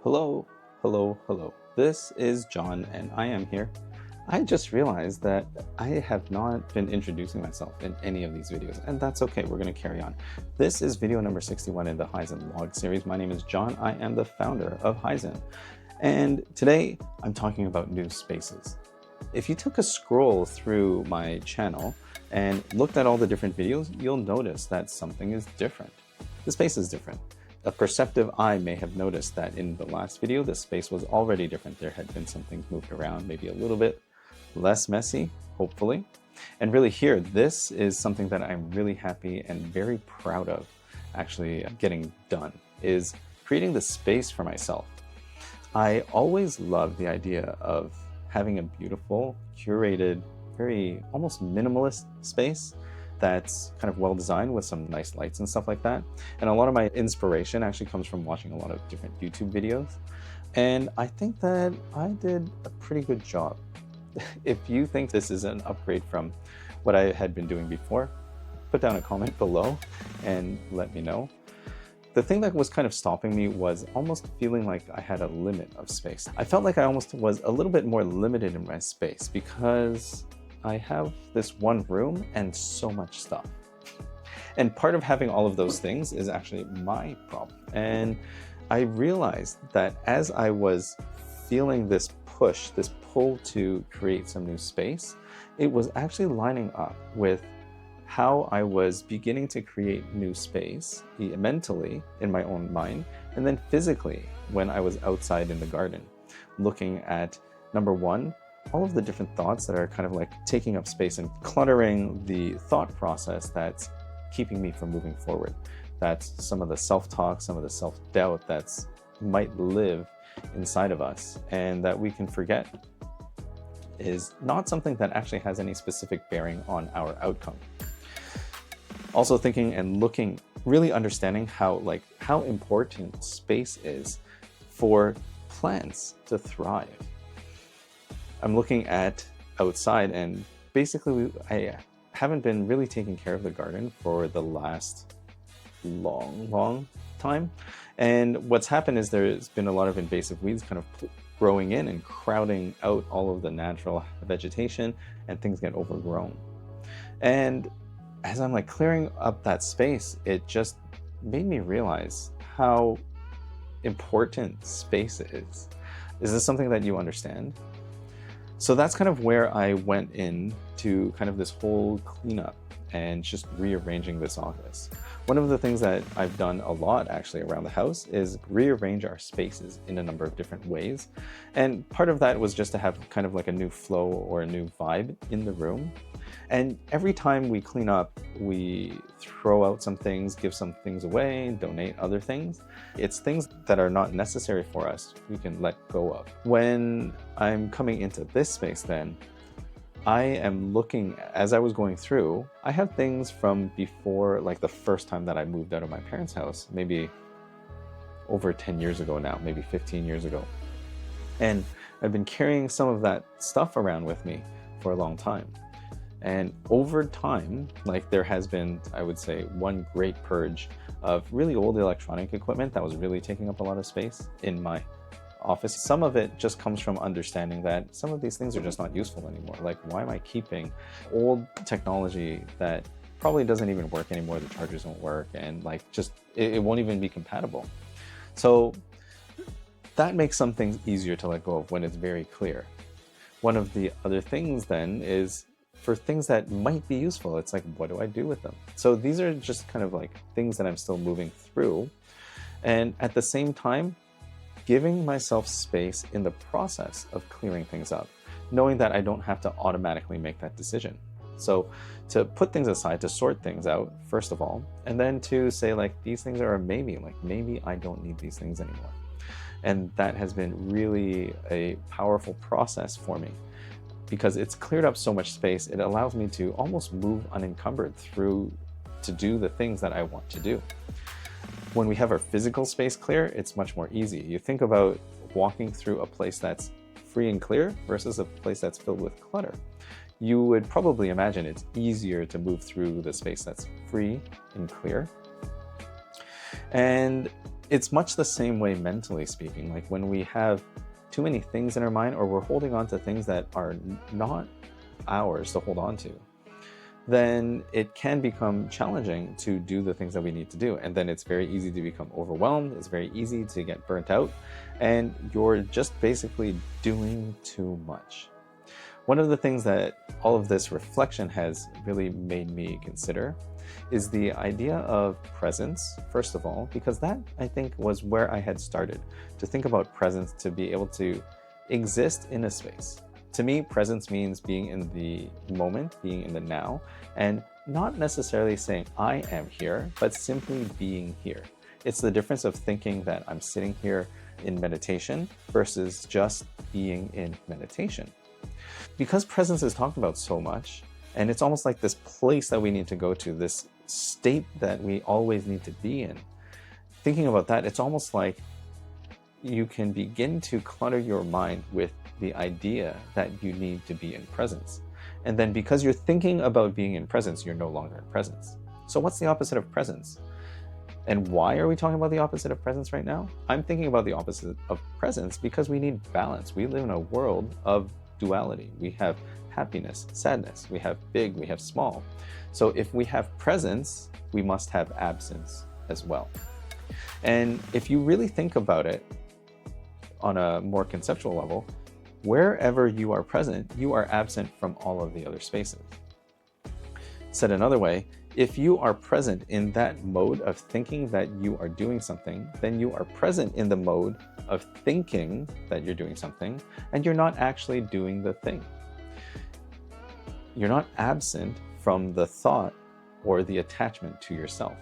Hello, hello, hello. This is John and I am here. I just realized that I have not been introducing myself in any of these videos, and that's okay, we're going to carry on. This is video number 61 in the Haizhen log series. My name is John. I am the founder of Haizhen. And today I'm talking about new spaces. If you took a scroll through my channel and looked at all the different videos, you'll notice that something is different. The space is different. A perceptive eye may have noticed that in the last video, the space was already different. There had been some things moved around, maybe a little bit less messy, hopefully. And really here, this is something that I'm really happy and very proud of actually getting done, is creating the space for myself. I always loved the idea of having a beautiful, curated, very almost minimalist space that's kind of well designed with some nice lights and stuff like that. And a lot of my inspiration actually comes from watching a lot of different YouTube videos. And I think that I did a pretty good job. If you think this is an upgrade from what I had been doing before, put down a comment below and let me know. The thing that was kind of stopping me was almost feeling like I had a limit of space. I felt like I almost was a little bit more limited in my space because I have this one room and so much stuff. And part of having all of those things is actually my problem. And I realized that as I was feeling this push, this pull to create some new space, it was actually lining up with how I was beginning to create new space mentally in my own mind, and then physically when I was outside in the garden, looking at, number one, all of the different thoughts that are kind of like taking up space and cluttering the thought process that's keeping me from moving forward. That's some of the self-talk, some of the self-doubt that's might live inside of us and that we can forget is not something that actually has any specific bearing on our outcome. Also thinking and looking, really understanding how important space is for plants to thrive. I'm looking at outside and basically I haven't been really taking care of the garden for the last long time. And what's happened is there's been a lot of invasive weeds kind of growing in and crowding out all of the natural vegetation, and things get overgrown. And as I'm like clearing up that space, it just made me realize how important space is. Is this something that you understand? So that's kind of where I went into kind of this whole cleanup and just rearranging this office. One of the things that I've done a lot actually around the house is rearrange our spaces in a number of different ways. And part of that was just to have kind of like a new flow or a new vibe in the room. And every time we clean up, we throw out some things, give some things away, donate other things. It's things that are not necessary for us, we can let go of. When I'm coming into this space then, I am looking, as I was going through, I have things from before, like the first time that I moved out of my parents' house, maybe over 10 years ago now, maybe 15 years ago. And I've been carrying some of that stuff around with me for a long time. And over time, like there has been, I would say, one great purge of really old electronic equipment that was really taking up a lot of space in my office. Some of it just comes from understanding that some of these things are just not useful anymore. Like, why am I keeping old technology that probably doesn't even work anymore? The chargers won't work, and like just, it won't even be compatible. So that makes some things easier to let go of when it's very clear. One of the other things then is for things that might be useful, it's like, what do I do with them? So these are just kind of like things that I'm still moving through. And at the same time, giving myself space in the process of clearing things up, knowing that I don't have to automatically make that decision. So to put things aside, to sort things out, first of all, and then to say like, these things are a maybe, like maybe I don't need these things anymore. And that has been really a powerful process for me, because it's cleared up so much space. It allows me to almost move unencumbered through to do the things that I want to do. When we have our physical space clear, it's much more easy. You think about walking through a place that's free and clear versus a place that's filled with clutter. You would probably imagine it's easier to move through the space that's free and clear. And It's much the same way mentally speaking, like when we have too many things in our mind, or we're holding on to things that are not ours to hold on to, then it can become challenging to do the things that we need to do. And then it's very easy to become overwhelmed. It's very easy to get burnt out, and you're just basically doing too much. One of the things that all of this reflection has really made me consider is the idea of presence, first of all, because that, I think, was where I had started to think about presence, to be able to exist in a space. To me, presence means being in the moment, being in the now, and not necessarily saying I am here, but simply being here. It's the difference of thinking that I'm sitting here in meditation versus just being in meditation. Because presence is talked about so much, and it's almost like this place that we need to go to, this state that we always need to be in. Thinking about that, it's almost like you can begin to clutter your mind with the idea that you need to be in presence. And then because you're thinking about being in presence, you're no longer in presence. So what's the opposite of presence? And why are we talking about the opposite of presence right now? I'm thinking about the opposite of presence because we need balance. We live in a world of duality. We have happiness, sadness, we have big, we have small. So if we have presence, we must have absence as well. And if you really think about it on a more conceptual level, wherever you are present, you are absent from all of the other spaces. Said another way, if you are present in that mode of thinking that you are doing something, then you are present in the mode of thinking that you're doing something, and you're not actually doing the thing. You're not absent from the thought or the attachment to yourself.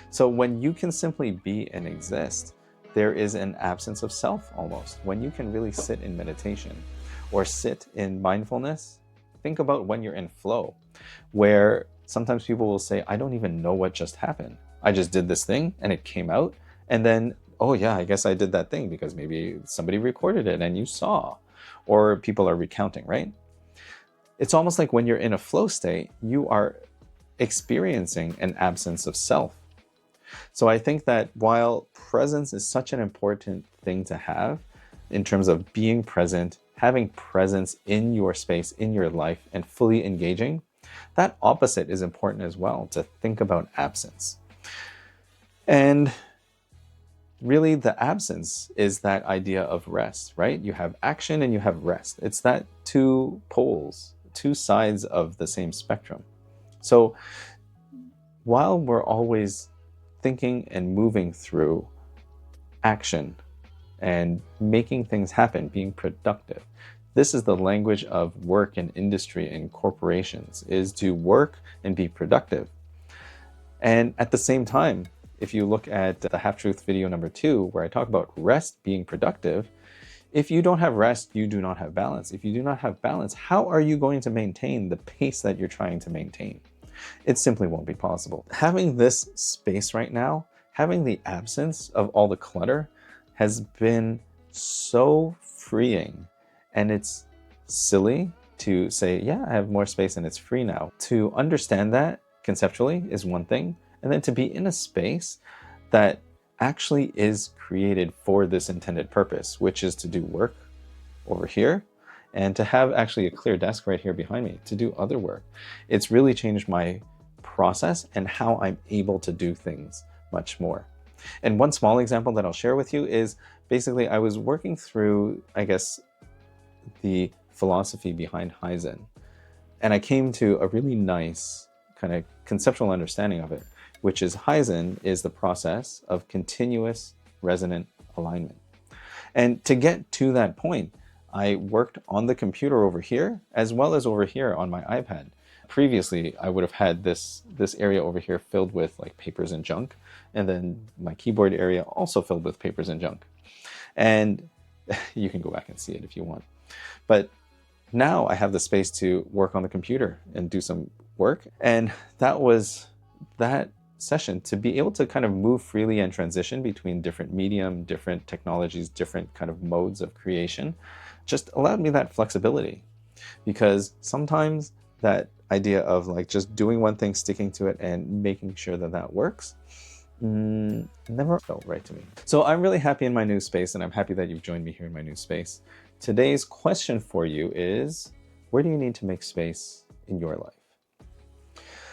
So when you can simply be and exist, there is an absence of self almost. When you can really sit in meditation or sit in mindfulness, think about when you're in flow, where sometimes people will say, I don't even know what just happened. I just did this thing and it came out. And then, oh yeah, I guess I did that thing because maybe somebody recorded it and you saw, or people are recounting, right? It's almost like when you're in a flow state, you are experiencing an absence of self. So I think that while presence is such an important thing to have in terms of being present, having presence in your space, in your life, and fully engaging, that opposite is important as well, to think about absence. And really the absence is that idea of rest, right? You have action and you have rest. It's that two poles, two sides of the same spectrum. So while we're always thinking and moving through action and making things happen, being productive, this is the language of work and industry and corporations, is to work and be productive. And at the same time, if you look at the Half-Truth video number 2, where I talk about rest being productive, if you don't have rest, you do not have balance. If you do not have balance, how are you going to maintain the pace that you're trying to maintain? It simply won't be possible. Having this space right now, having the absence of all the clutter, has been so freeing. And it's silly to say, yeah, I have more space and it's free now. To understand that conceptually is one thing, and then to be in a space that actually is created for this intended purpose, which is to do work over here, and to have actually a clear desk right here behind me to do other work. It's really changed my process and how I'm able to do things much more. And one small example that I'll share with you is basically I was working through, I guess, the philosophy behind Haizhen, and I came to a really nice kind of conceptual understanding of it, which is Haizhen is the process of continuous resonant alignment. And to get to that point, I worked on the computer over here as well as over here on my iPad. Previously, I would have had this area over here filled with like papers and junk, and then my keyboard area also filled with papers and junk. And you can go back and see it if you want. But now I have the space to work on the computer and do some work. And that was that session, to be able to kind of move freely and transition between different medium, different technologies, different kind of modes of creation, just allowed me that flexibility. Because sometimes that idea of like just doing one thing, sticking to it and making sure that that works, Never felt right to me. So I'm really happy in my new space, and I'm happy that you've joined me here in my new space. Today's question for you is, where do you need to make space in your life?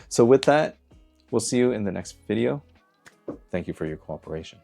So with that, we'll see you in the next video. Thank you for your cooperation.